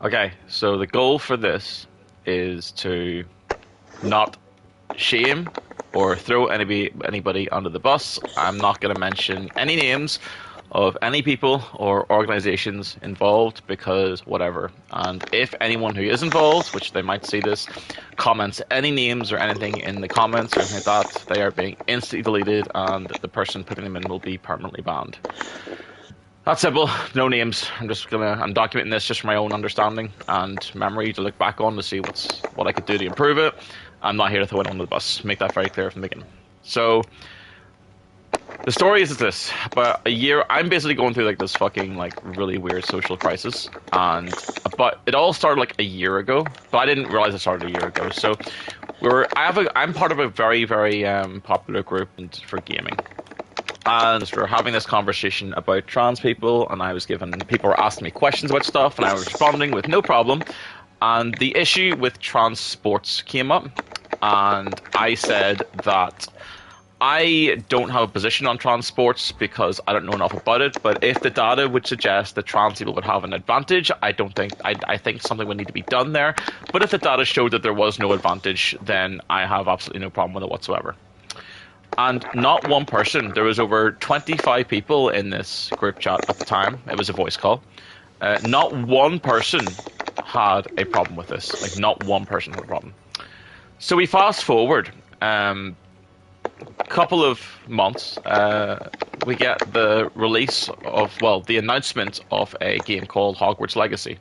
Okay, so the goal for this is to not shame or throw anybody under the bus. I'm not going to mention any names of any people or organizations involved because whatever. And if anyone who is involved, which they might see this, comments any names or anything in the comments or anything like that, they are being instantly deleted and the person putting them in will be permanently banned. That's simple. No names. I'm documenting this just for my own understanding and memory to look back on to see what I could do to improve it. I'm not here to throw it under the bus. Make that very clear from the beginning. So the story is this: about a year, I'm basically going through like this fucking like really weird social crisis, but it all started like a year ago. But I didn't realize it started a year ago. So I'm part of a very very popular group for gaming. And we're having this conversation about trans people, and people were asking me questions about stuff, and I was responding with no problem. And the issue with trans sports came up, and I said that I don't have a position on trans sports because I don't know enough about it. But if the data would suggest that trans people would have an advantage, I think something would need to be done there. But if the data showed that there was no advantage, then I have absolutely no problem with it whatsoever. And not one person, there was over 25 people in this group chat at the time. It was a voice call. Not one person had a problem with this. Like, not one person had a problem. So we fast forward a couple of months. We get the the announcement of a game called Hogwarts Legacy.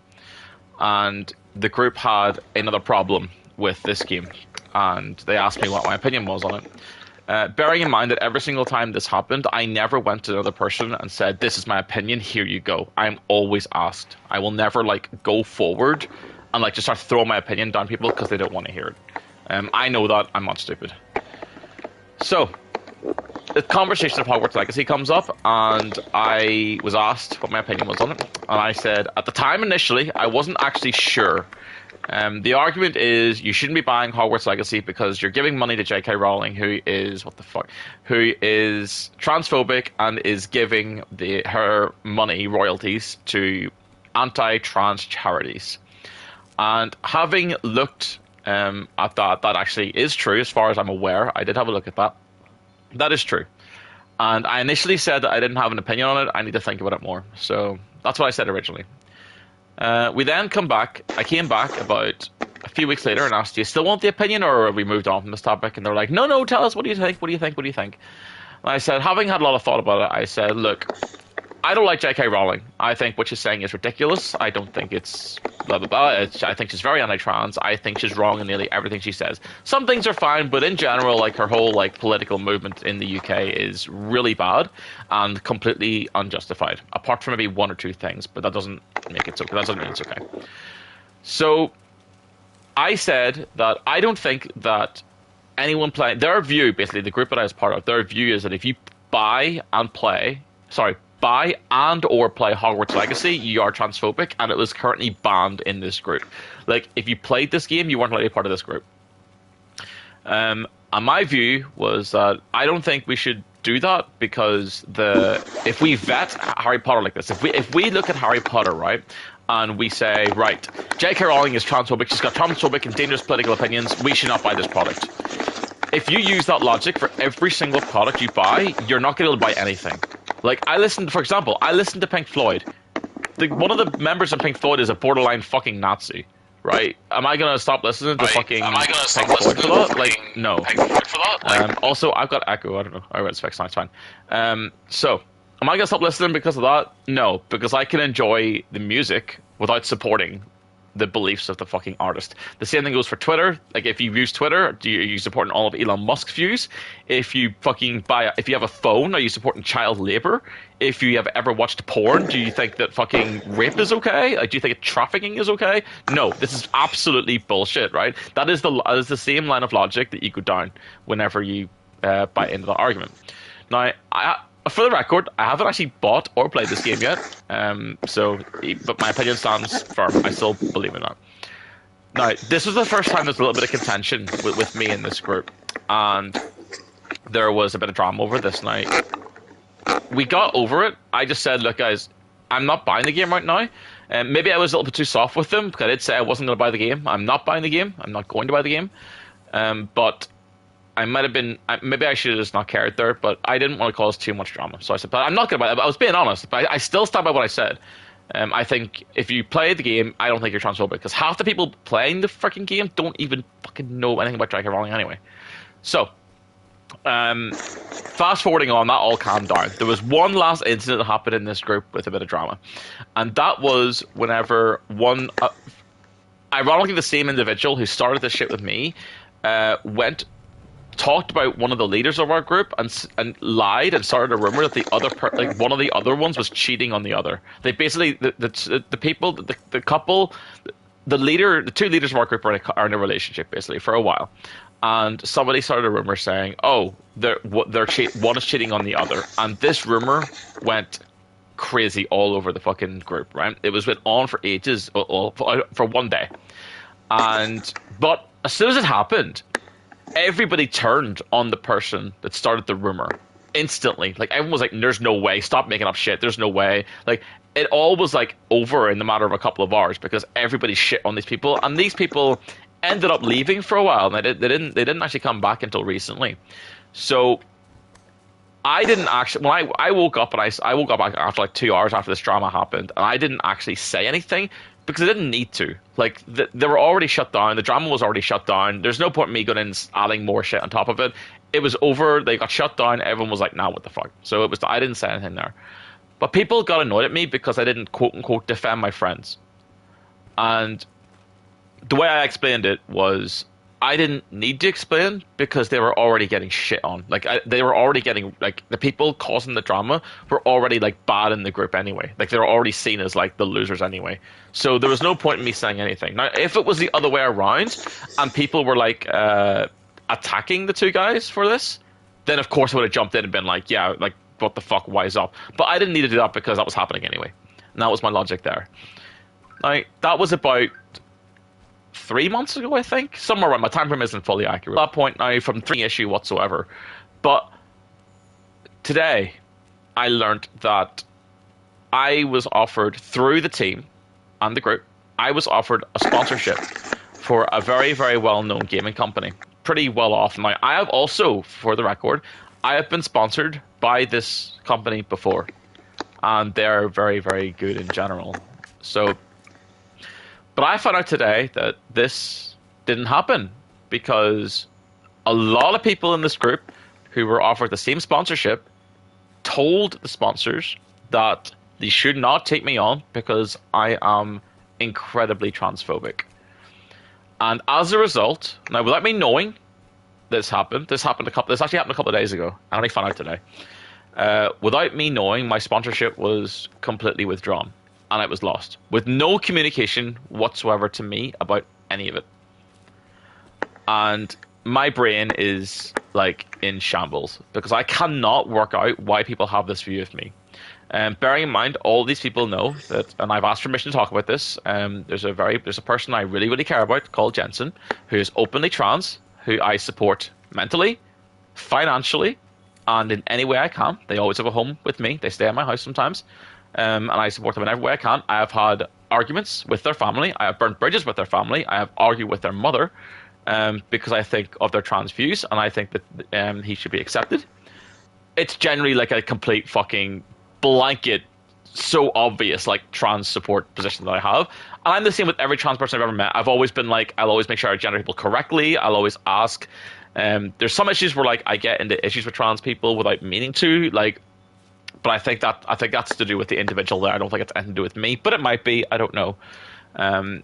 And the group had another problem with this game. And they asked me what my opinion was on it. Bearing in mind that every single time this happened, I never went to another person and said, this is my opinion, here you go. I'm always asked. I will never, go forward and, just start throwing my opinion down people because they don't want to hear it. I know that. I'm not stupid. So, the conversation of Hogwarts Legacy comes up, and I was asked what my opinion was on it. And I said, at the time initially, I wasn't actually sure. The argument is you shouldn't be buying Hogwarts Legacy because you're giving money to J.K. Rowling, who is transphobic and is giving her money, royalties, to anti-trans charities. And having looked at that actually is true as far as I'm aware. I did have a look at that. That is true. And I initially said that I didn't have an opinion on it. I need to think about it more. So that's what I said originally. We then come back. I came back about a few weeks later and asked, do you still want the opinion, or have we moved on from this topic? And they're like, no, tell us, what do you think? What do you think? What do you think? And I said, having had a lot of thought about it, I said, look, I don't like J.K. Rowling. I think what she's saying is ridiculous. I don't think it's blah, blah, blah. I think she's very anti-trans. I think she's wrong in nearly everything she says. Some things are fine, but in general, her whole political movement in the UK is really bad and completely unjustified, apart from maybe one or two things, but that doesn't make it so. That doesn't mean it's okay. So I said that I don't think that anyone playing, their view, basically the group that I was part of, their view is that if you buy and or play Hogwarts Legacy, you are transphobic, and it was currently banned in this group. If you played this game, you weren't allowed to be part of this group. And my view was that I don't think we should do that because if we vet Harry Potter like this, if we look at Harry Potter, right, and we say, right, J.K. Rowling is transphobic, she's got transphobic and dangerous political opinions, we should not buy this product. If you use that logic for every single product you buy, you're not going to be able to buy anything. For example, I listened to Pink Floyd. One of the members of Pink Floyd is a borderline fucking Nazi, right? Am I going to stop listening to Pink Floyd for that? No. Also, I've got echo, I don't know. Alright, it's fixed, it's fine. So, am I going to stop listening because of that? No, because I can enjoy the music without supporting the beliefs of the fucking artist. The same thing goes for Twitter. If you use Twitter, are you supporting all of Elon Musk's views? If you have a phone, are you supporting child labor? If you have ever watched porn, do you think that fucking rape is okay? Do you think trafficking is okay? No, this is absolutely bullshit, right? That is the same line of logic that you go down whenever you buy into the argument. Now, for the record, I haven't actually bought or played this game yet, but my opinion stands firm. I still believe in that. Now, this was the first time there's a little bit of contention with me in this group, and there was a bit of drama over this. Now, we got over it. I just said, look, guys, I'm not buying the game right now. Maybe I was a little bit too soft with them because I did say I wasn't going to buy the game. I'm not buying the game. I'm not going to buy the game. But I might have been. Maybe I should have just not cared there. But I didn't want to cause too much drama, so I said, "But I'm not going to buy it." I was being honest, but I still stand by what I said. I think if you play the game, I don't think you're transphobic because half the people playing the freaking game don't even fucking know anything about Dragon Rolling anyway. So, fast forwarding on, that all calmed down. There was one last incident that happened in this group with a bit of drama, and that was whenever one, ironically, the same individual who started this shit with me, talked about one of the leaders of our group and lied and started a rumor that the other one of the other ones was cheating on the other. They basically the people the couple the two leaders of our group are in a relationship basically for a while, and somebody started a rumor saying, oh, one is cheating on the other, and this rumor went crazy all over the fucking group. Right, it went on for ages, for one day, but as soon as it happened, everybody turned on the person that started the rumor instantly. Like, everyone was like, there's no way, stop making up shit, there's no way. Like, it all was like over in the matter of a couple of hours because everybody shit on these people, and these people ended up leaving for a while, and they didn't actually come back until recently. So I didn't actually, when I woke up, and I woke up after like 2 hours after this drama happened, and I didn't actually say anything because I didn't need to. Like, they were already shut down. The drama was already shut down. There's no point in me going in and adding more shit on top of it. It was over. They got shut down. Everyone was like, nah, what the fuck? So I didn't say anything there. But people got annoyed at me because I didn't quote unquote defend my friends. And the way I explained it was, I didn't need to explain because they were already getting shit on. Like, they were already getting, like, the people causing the drama were already, like, bad in the group anyway. Like, they were already seen as, like, the losers anyway. So there was no point in me saying anything. Now, if it was the other way around and people were, like, attacking the two guys for this, then of course I would have jumped in and been like, yeah, like, what the fuck, wise up. But I didn't need to do that because that was happening anyway. And that was my logic there. Now, that was about 3 months ago, I think. Somewhere around. My time frame isn't fully accurate. At that point now, from 3 issue whatsoever. But today, I learned that I was offered through the team and the group, I was offered a sponsorship for a very, very well-known gaming company. Pretty well off. Now, I have also, for the record, I have been sponsored by this company before. And they're very, very good in general. So, but I found out today that this didn't happen because a lot of people in this group who were offered the same sponsorship told the sponsors that they should not take me on because I am incredibly transphobic. And as a result, now without me knowing this actually happened a couple of days ago. I only found out today. Without me knowing, my sponsorship was completely withdrawn. And it was lost, with no communication whatsoever to me about any of it. And my brain is, like, in shambles, because I cannot work out why people have this view of me. Bearing in mind, all these people know that, and I've asked permission to talk about this, there's a person I really, really care about called Jensen, who is openly trans, who I support mentally, financially, and in any way I can. They always have a home with me. They stay at my house sometimes. And I support them in every way I can. I have had arguments with their family. I have burnt bridges with their family. I have argued with their mother because I think of their trans views, and I think that he should be accepted. It's generally like a complete fucking blanket, so obvious, like, trans support position that I have. And I'm the same with every trans person I've ever met. I've always been like, I'll always make sure I gender people correctly. I'll always ask. There's some issues where, like, I get into issues with trans people without meaning to, like, but I think that's to do with the individual there. I don't think it's anything to do with me, but it might be. I don't know. But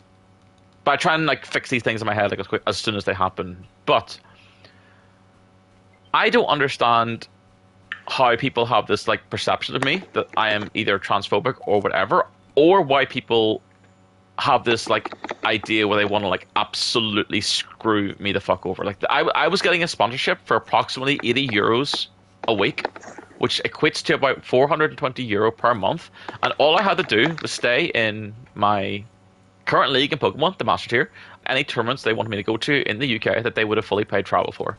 I try and, like, fix these things in my head, like, as soon as they happen. But I don't understand how people have this, like, perception of me that I am either transphobic or whatever, or why people have this, like, idea where they want to, like, absolutely screw me the fuck over. Like, I was getting a sponsorship for approximately €80 a week, which equates to about €420 per month. And all I had to do was stay in my current league in Pokemon, the Master Tier, any tournaments they wanted me to go to in the UK that they would have fully paid travel for.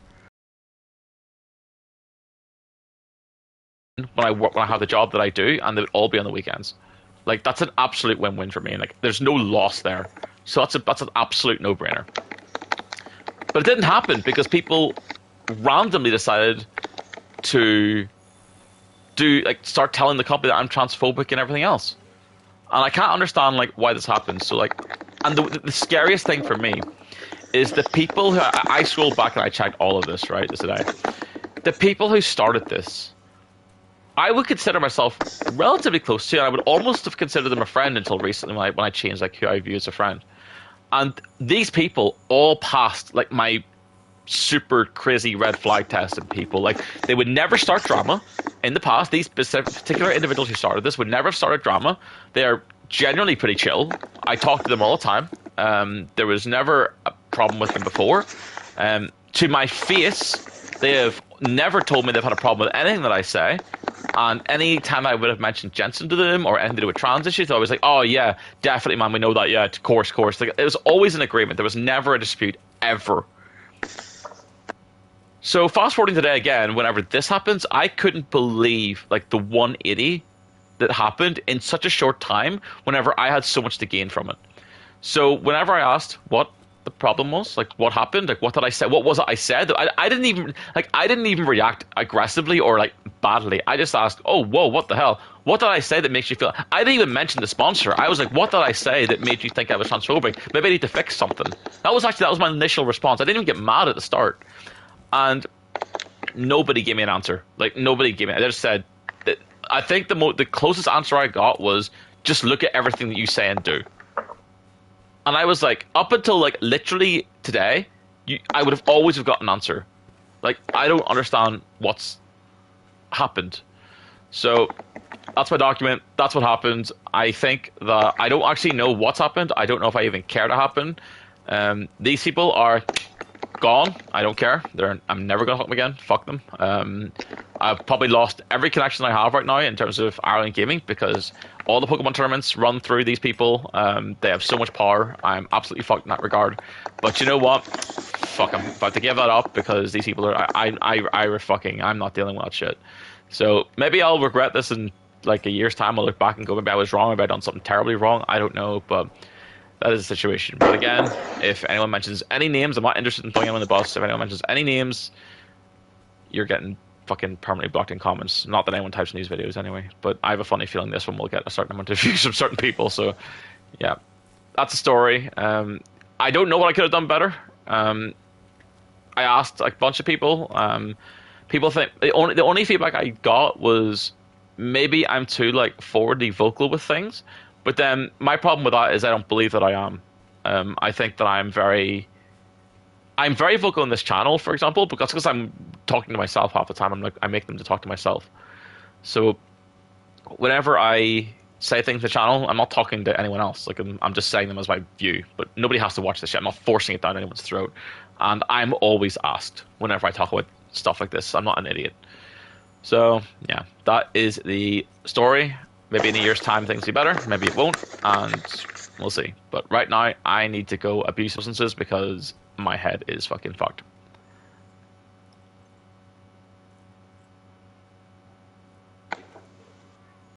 When I have the job that I do, and they would all be on the weekends. Like that's an absolute win-win for me. Like there's no loss there. So that's an absolute no-brainer. But it didn't happen because people randomly decided to start telling the company that I'm transphobic and everything else. And I can't understand like why this happens. So like, and the scariest thing for me is the people who I scrolled back and I checked all of this right today. The people who started this, I would consider myself relatively close to, and I would almost have considered them a friend until recently when I changed like who I view as a friend. And these people all passed like my super crazy red flag test of people. Like they would never start drama in the past. These particular individuals who started this would never have started drama. They are generally pretty chill. I talk to them all the time. There was never a problem with them before. To my face, they have never told me they've had a problem with anything that I say. And any time I would have mentioned Jensen to them or anything to do with trans issues, I was like, oh yeah, definitely, man, we know that, yeah, of course. Like, it was always an agreement. There was never a dispute, ever. So fast forwarding today again, whenever this happens, I couldn't believe like the 180 that happened in such a short time whenever I had so much to gain from it. So whenever I asked what the problem was, like what happened, like what did I say, what was it I said, I didn't even react aggressively or like badly. I just asked, oh whoa, what the hell, what did I say that makes you feel, I didn't even mention the sponsor. I was like, what did I say that made you think I was transphobic? Maybe I need to fix something. That was my initial response. I didn't even get mad at the start. And nobody gave me an answer. Like nobody gave me. I just said that. I think the closest answer I got was just look at everything that you say and do. And I was like, up until like literally today, I would have always have got an answer. Like I don't understand what's happened. So that's my document. That's what happened. I think that I don't actually know what's happened. I don't know if I even care to happen. These people are gone. I don't care. I'm never gonna talk them again. Fuck them. I've probably lost every connection I have right now in terms of Ireland gaming because all the Pokemon tournaments run through these people. They have so much power. I'm absolutely fucked in that regard. But you know what? Fuck, I'm about to give that up because these people are. I'm not dealing with that shit. So maybe I'll regret this in like a year's time. I'll look back and go, maybe I was wrong. Maybe I've done something terribly wrong. I don't know, but. That is the situation. But again, if anyone mentions any names, I'm not interested in throwing them on the bus. If anyone mentions any names, you're getting fucking permanently blocked in comments. Not that anyone types in these videos anyway, but I have a funny feeling this one will get a certain amount of views from certain people. So, yeah, that's the story. I don't know what I could have done better. I asked a bunch of people. People think the only feedback I got was maybe I'm too like forwardly vocal with things. But then my problem with that is I don't believe that I am. I think that I'm very vocal on this channel, for example, because I'm talking to myself half the time. I make them to talk to myself. So whenever I say things to the channel, I'm not talking to anyone else. Like I'm just saying them as my view. But nobody has to watch this shit. I'm not forcing it down anyone's throat. And I'm always asked whenever I talk about stuff like this. I'm not an idiot. So yeah, that is the story. Maybe in a year's time things will be better, maybe it won't, and we'll see. But right now, I need to go abuse substances because my head is fucking fucked.